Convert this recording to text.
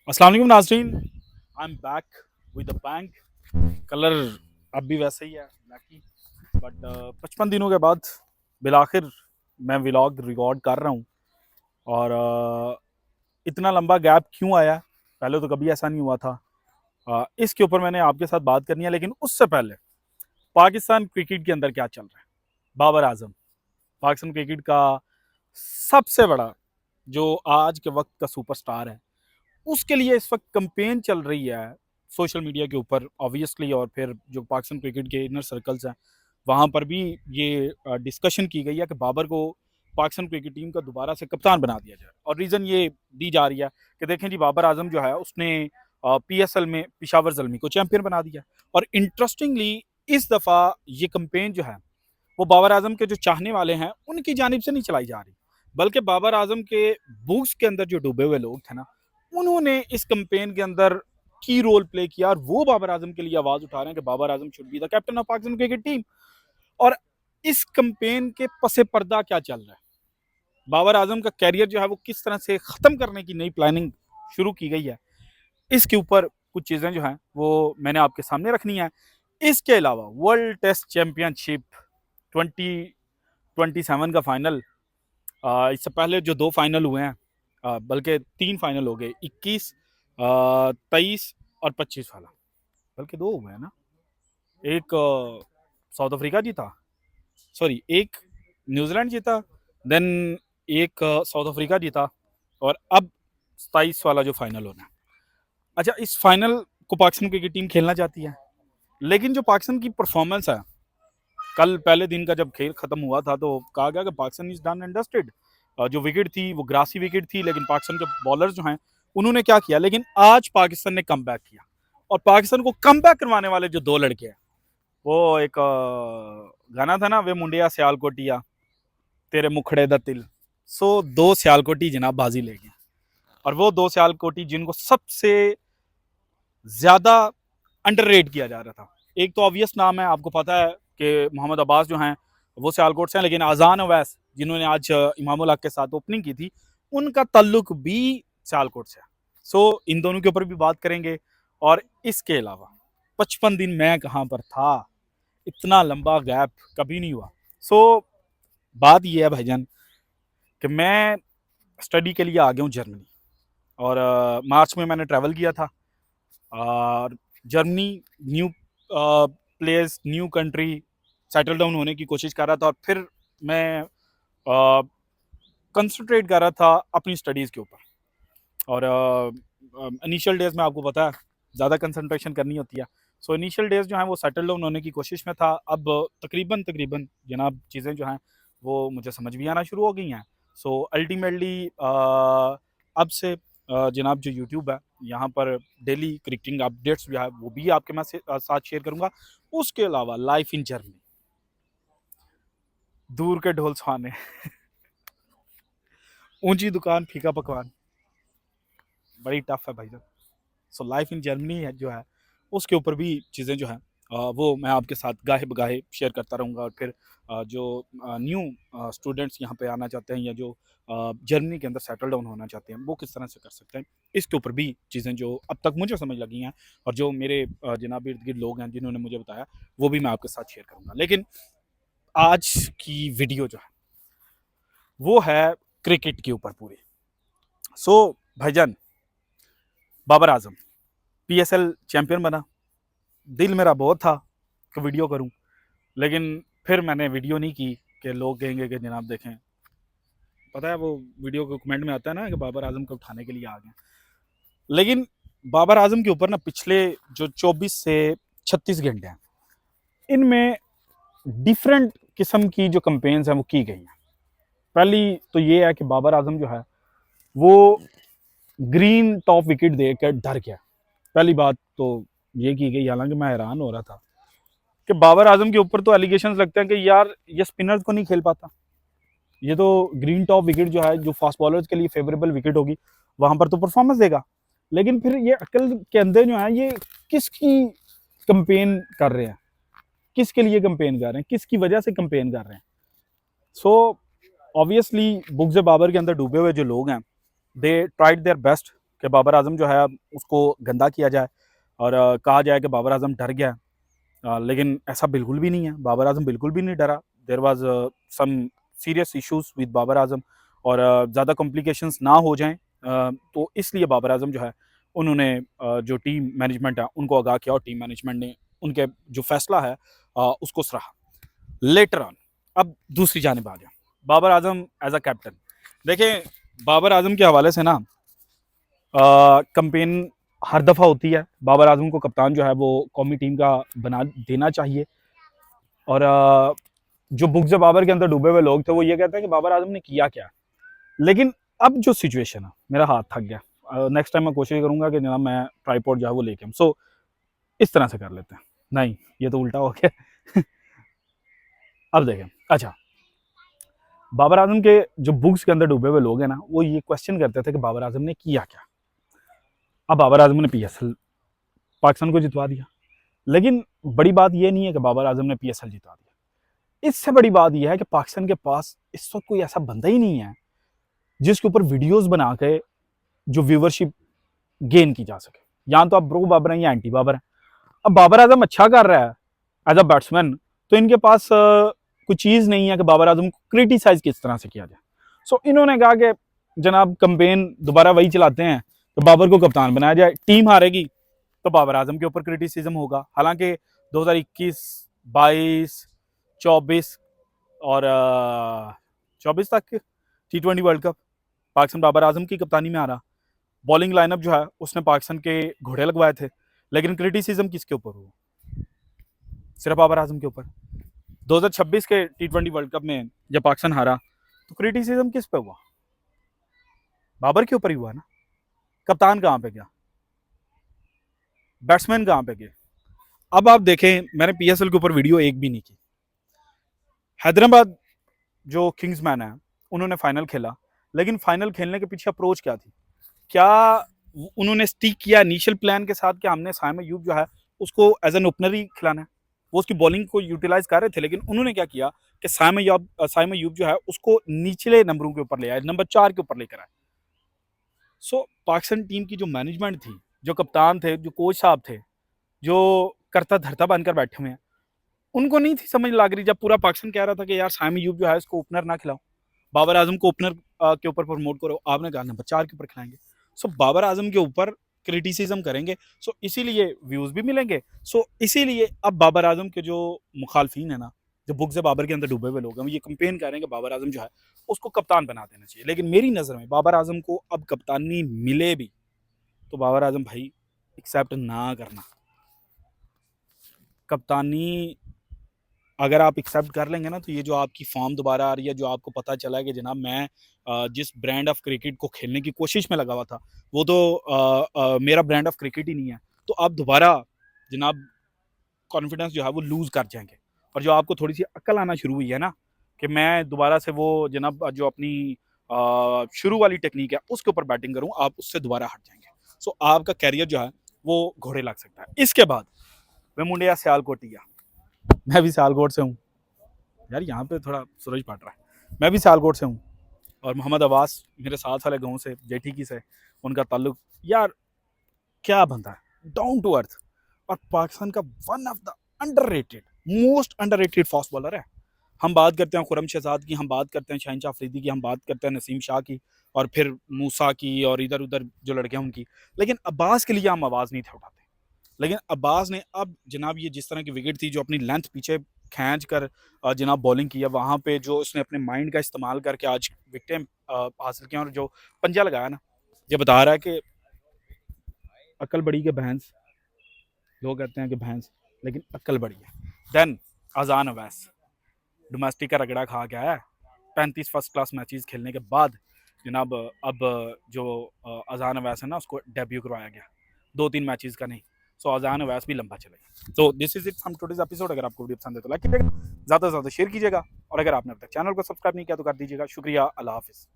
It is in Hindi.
अस्सलाम वालेकुम नाज़रीन, I am back with the bank. Colour अब भी वैसे ही है ब्लैक ही, बट 55 दिनों के बाद बिलाखिर मैं व्लॉग रिकॉर्ड कर रहा हूँ। और इतना लंबा गैप क्यों आया, पहले तो कभी ऐसा नहीं हुआ था। इसके ऊपर मैंने आपके साथ बात करनी है, लेकिन उससे पहले पाकिस्तान क्रिकेट के अंदर क्या चल रहा है। बाबर आजम पाकिस्तान क्रिकेट का सबसे बड़ा, जो आज के वक्त का सुपरस्टार है, उसके लिए इस वक्त कंपेन चल रही है सोशल मीडिया के ऊपर ऑब्वियसली। और फिर जो पाकिस्तान क्रिकेट के इनर सर्कल्स हैं, वहाँ पर भी ये डिस्कशन की गई है कि बाबर को पाकिस्तान क्रिकेट टीम का दोबारा से कप्तान बना दिया जाए। और रीज़न ये दी जा रही है कि देखें जी, बाबर आजम जो है उसने PSL में पिशावर जल्मी को चैंपियन बना दिया। और इंटरेस्टिंगली इस दफ़ा ये कंपेन जो है वो बाबर आजम के जो चाहने वाले हैं उनकी जानिब से नहीं चलाई जा रही, बल्कि बाबर आजम के बुक्स के अंदर जो डूबे हुए लोग थे ना, उन्होंने इस कंपेन के अंदर की रोल प्ले किया। और वो बाबर आजम के लिए आवाज उठा रहे हैं कि Babar Azam should be the captain of Pakistan cricket team. और इस कंपेन के पसे पर्दा क्या चल रहा है, बाबर आजम का कैरियर जो है वो किस तरह से खत्म करने की नई प्लानिंग शुरू की गई है, इसके ऊपर कुछ चीजें जो हैं वो मैंने आपके सामने रखनी है। इसके अलावा वर्ल्ड टेस्ट चैंपियनशिप 2027 का फाइनल, इससे पहले जो 2 फाइनल हुए हैं, बल्कि 3 फाइनल हो गए, 21, 23 और 25 वाला, बल्कि 2 हुए हैं ना। एक साउथ अफ्रीका जीता, सॉरी एक न्यूजीलैंड जीता, देन एक साउथ अफ्रीका जीता, और अब 27 वाला जो फाइनल होना है। अच्छा, इस फाइनल को पाकिस्तान क्रिकेट टीम खेलना चाहती है, लेकिन जो पाकिस्तान की परफॉर्मेंस है, कल पहले दिन का जब खेल खत्म हुआ था तो कहा गया कि Pakistan is done and dusted. जो विकेट थी वो ग्रासी विकेट थी, लेकिन पाकिस्तान के बॉलर्स जो हैं उन्होंने क्या किया, लेकिन आज पाकिस्तान ने कम किया। और पाकिस्तान को कम करवाने वाले जो 2 लड़के हैं, वो एक गाना था ना, वे मुंडिया सियालकोटिया तेरे मुखड़े दा तिल। सो 2 सियालकोटी जनाब बाजी ले गए। और वो 2 सियालकोटी जिनको सबसे ज्यादा अंडररेट किया जा रहा था, एक तो ऑब्वियस नाम है, आपको पता है कि मोहम्मद अब्बास जो हैं वो सियालकोट से हैं, लेकिन आज़ान अवैस जिन्होंने आज इमामुल हक के साथ ओपनिंग की थी, उनका ताल्लुक भी सियालकोट से है। सो इन दोनों के ऊपर भी बात करेंगे। और इसके अलावा 55 दिन मैं कहाँ पर था, इतना लंबा गैप कभी नहीं हुआ। सो बात यह है भाईजान कि मैं स्टडी के लिए आ गया हूँ जर्मनी। और मार्च में मैंने ट्रैवल किया था। और Germany new place, new country, settle down होने की कोशिश कर रहा था। और फिर मैं कंसंट्रेट कर रहा था अपनी स्टडीज़ के ऊपर। और इनिशियल डेज में आपको पता है ज़्यादा कंसंट्रेशन करनी होती है। सो इनिशियल डेज जो हैं वो सेटल डाउन होने की कोशिश में था। अब तकरीबन तकरीबन जनाब चीज़ें जो हैं वो मुझे समझ भी आना शुरू हो गई हैं। सो अल्टीमेटली अब से जनाब जो यूट्यूब है, यहाँ पर डेली क्रिकेटिंग अपडेट्स जो है वो भी आपके मैं साथ शेयर करूँगा। उसके अलावा लाइफ इन जर्मनी, दूर के ढोल सुहाने, ऊंची दुकान फीका पकवान, बड़ी टफ है भाई साहब। सो लाइफ इन जर्मनी है जो है, उसके ऊपर भी चीज़ें जो हैं वो मैं आपके साथ गाहे बगाहे शेयर करता रहूँगा। और फिर जो न्यू स्टूडेंट्स यहाँ पे आना चाहते हैं, या जो जर्मनी के अंदर सेटल डाउन होना चाहते हैं, वो किस तरह से कर सकते हैं, इसके ऊपर भी चीज़ें जो अब तक मुझे समझ लगी हैं, और जो मेरे जनाब इर्द गिर्द लोग हैं जिन्होंने मुझे बताया, वो भी मैं आपके साथ शेयर करूँगा। लेकिन आज की वीडियो जो है वो है क्रिकेट के ऊपर पूरी। सो भाईजान, बाबर आजम PSL चैंपियन बना। दिल मेरा बहुत था कि वीडियो करूं, लेकिन फिर मैंने वीडियो नहीं की कि लोग कहेंगे कि जनाब देखें, पता है वो वीडियो के कमेंट में आता है ना कि बाबर आजम को उठाने के लिए आ गए। लेकिन बाबर आजम के ऊपर ना पिछले जो 24 से 36 घंटे हैं, इनमें डिफरेंट किस्म की जो कंपेन्स हैं वो की गई हैं। पहली तो ये है कि बाबर आजम जो है वो ग्रीन टॉप विकेट देकर डर गया। पहली बात तो ये की गई, हालांकि मैं हैरान हो रहा था कि बाबर आजम के ऊपर तो एलिगेशंस लगते हैं कि यार ये स्पिनर्स को नहीं खेल पाता, ये तो ग्रीन टॉप विकेट जो है, जो फास्ट बॉलर्स के लिए फेवरेबल विकेट होगी, वहां पर तो परफॉर्मेंस देगा। लेकिन फिर ये अकल के अंदर जो है, ये किसकी कंपेन कर रहे हैं, किसके लिए कंपेन कर रहे हैं, किसकी वजह से कंपेन कर रहे हैं। सो ऑब्वियसली बुग्ज़ बाबर के अंदर डूबे हुए जो लोग हैं, दे ट्राइड देयर बेस्ट कि बाबर आजम जो है उसको गंदा किया जाए और कहा जाए कि बाबर आजम डर गया। लेकिन ऐसा बिल्कुल भी नहीं है, बाबर आजम बिल्कुल भी नहीं डरा। There was some serious issues with Babar Azam और ज़्यादा कॉम्प्लिकेशंस ना हो जाएं, तो इसलिए बाबर आजम जो है उन्होंने जो टीम मैनेजमेंट है उनको आगाह किया और टीम मैनेजमेंट ने उनके जो फैसला है उसको सराहा। लेटर ऑन, अब दूसरी जानिब आ जाए, Babar Azam as a captain. देखें, बाबर आजम के हवाले से ना कंपेन हर दफ़ा होती है, बाबर आजम को कप्तान जो है वो कौमी टीम का बना देना चाहिए। और जो बुग्ज़ बाबर के अंदर डूबे हुए लोग थे वो ये कहते हैं कि बाबर आजम ने किया क्या। लेकिन अब जो सिचुएशन है, मेरा हाथ थक गया, नेक्स्ट टाइम मैं कोशिश करूंगा कि जनाब मैं ट्राईपॉड जो है वो लेके आऊँ। सो इस तरह से कर लेते हैं। नहीं, ये तो उल्टा हो गया। अब देखें, अच्छा, बाबर आजम के जो बुक्स के अंदर डूबे हुए लोग हैं ना, वो ये क्वेश्चन करते थे कि बाबर आजम ने किया क्या। अब बाबर आजम ने PSL पाकिस्तान को जितवा दिया, लेकिन बड़ी बात यह नहीं है कि बाबर आजम ने PSL जितवा दिया। इससे बड़ी बात यह है कि पाकिस्तान के पास इस वक्त कोई ऐसा बंदा ही नहीं है जिसके ऊपर वीडियोस बना के जो व्यूवरशिप गेन की जा सके। या तो आप प्रो बाबर हैं या एंटी बाबर हैं। अब बाबर आजम अच्छा कर रहा है एज अ बैट्समैन, तो इनके पास कोई चीज़ नहीं है कि बाबर आजम को क्रिटिसाइज किस तरह से किया जाए। सो इन्होंने कहा कि जनाब कंपेन दोबारा वही चलाते हैं, तो बाबर को कप्तान बनाया जाए। टीम हारेगी तो बाबर आजम के ऊपर क्रिटिसिज्म होगा। हालांकि 2021, 22, 24 और 24 तक T20 world cup Pakistan Babar Azam की कप्तानी में आ रहा। बॉलिंग लाइनअप जो है उसने पाकिस्तान के घोड़े लगवाए थे, लेकिन क्रिटिसिज्म किसके ऊपर हुआ? सिर्फ बाबर आजम के ऊपर। 2026 के T20 वर्ल्ड कप में जब पाकिस्तान हारा तो क्रिटिसिज्म किस पे हुआ? बाबर के ऊपर ही हुआ ना। कप्तान कहाँ पे गया? बैट्समैन कहाँ पे गए? अब आप देखें, मैंने PSL के ऊपर वीडियो एक भी नहीं की। हैदराबाद जो किंग्समैन है उन्होंने फाइनल खेला, लेकिन फाइनल खेलने के पीछे अप्रोच क्या थी? क्या उन्होंने स्टिक किया इनिशियल प्लान के साथ कि हमने साइम अयूब जो है उसको एज एन ओपनर ही खिलाना है? वो उसकी बॉलिंग को यूटिलाइज कर रहे थे, लेकिन उन्होंने क्या किया कि साइम अयूब जो है उसको निचले नंबरों के ऊपर ले आए, नंबर 4 के ऊपर लेकर आए। सो पाकिस्तान टीम की जो मैनेजमेंट थी, जो कप्तान थे, जो कोच साहब थे, जो करता धरता बनकर बैठे हुए हैं, उनको नहीं थी समझ लग रही। जब पूरा पाकिस्तान कह रहा था कि यार साइम अयूब जो है इसको ओपनर ना खिलाओ, बाबर आजम को ओपनर के ऊपर प्रमोट करो, आपने कहा नंबर 4 के ऊपर खिलाएंगे। सो बाबर आजम के ऊपर क्रिटिसिज्म करेंगे, सो इसीलिए व्यूज भी मिलेंगे। सो इसीलिए अब बाबर आजम के जो मुखालफिन है ना, जो बुग्ज़ बाबर के अंदर डूबे हुए लोग हैं, ये कंपेन कर रहे हैं कि बाबर आजम जो है उसको कप्तान बना देना चाहिए। लेकिन मेरी नज़र में बाबर आजम को अब कप्तानी मिले भी तो बाबर आजम भाई एक्सेप्ट ना करना। कप्तानी अगर आप एक्सेप्ट कर लेंगे ना, तो ये जो आपकी फॉर्म दोबारा आ रही है, जो आपको पता चला है कि जनाब मैं जिस ब्रांड ऑफ क्रिकेट को खेलने की कोशिश में लगा हुआ था वो तो मेरा ब्रांड ऑफ क्रिकेट ही नहीं है, तो आप दोबारा जनाब कॉन्फिडेंस जो है वो लूज़ कर जाएंगे। और जो आपको थोड़ी सी अक्ल आना शुरू हुई है ना कि मैं दोबारा से वो जनाब जो अपनी शुरू वाली टेक्निक है उसके ऊपर बैटिंग करूँ, आप उससे दोबारा हट जाएंगे। सो आपका कैरियर जो है वो घोड़े लग सकता है। इसके बाद मैं मुंडिया सियालकोटिया, मैं भी सियालकोट से हूँ यार, यहाँ पे थोड़ा सूरज पड़ रहा है। मैं भी सियालकोट से हूँ और मोहम्मद अब्बास मेरे साथ वाले गाँव से, जेठीकी से उनका ताल्लुक। यार क्या बंदा है, डाउन टू अर्थ, और पाकिस्तान का one of the underrated, most underrated fast bowler है। हम बात करते हैं खुरम शहजाद की, हम बात करते हैं शहनशाह अफरीदी की, हम बात करते हैं नसीम शाह की, और फिर मूसा की, और इधर उधर जो लड़के हैं उनकी, लेकिन अब्बास के लिए हम आवाज़ नहीं थे उठाते। लेकिन अब्बास ने अब जनाब ये जिस तरह की विकेट थी, जो अपनी लेंथ पीछे खींच कर जनाब बॉलिंग किया, वहाँ पे जो उसने अपने माइंड का इस्तेमाल करके आज विकेटें हासिल किया, और जो पंजा लगाया ना, ये बता रहा है कि अक्ल बड़ी के भैंस, लोग कहते हैं कि भैंस, लेकिन अक्ल बड़ी है। देन अजान अवैस डोमेस्टिक का रगड़ा खा के आया, 35 फर्स्ट क्लास मैचेस खेलने के बाद जनाब अब जो अजान अवैस है ना उसको डेब्यू करवाया गया, 2-3 मैचेस का नहीं। सो अजान अवैस भी लंबा चलेगा। तो this is it from today's episode. अगर आपको वीडियो पसंद है तो लाइक कीजिएगा, ज़्यादा से ज़्यादा शेयर कीजिएगा, और अगर आपने अब तक चैनल को सब्सक्राइब नहीं किया तो कर दीजिएगा। शुक्रिया, अल्लाह हाफिज़।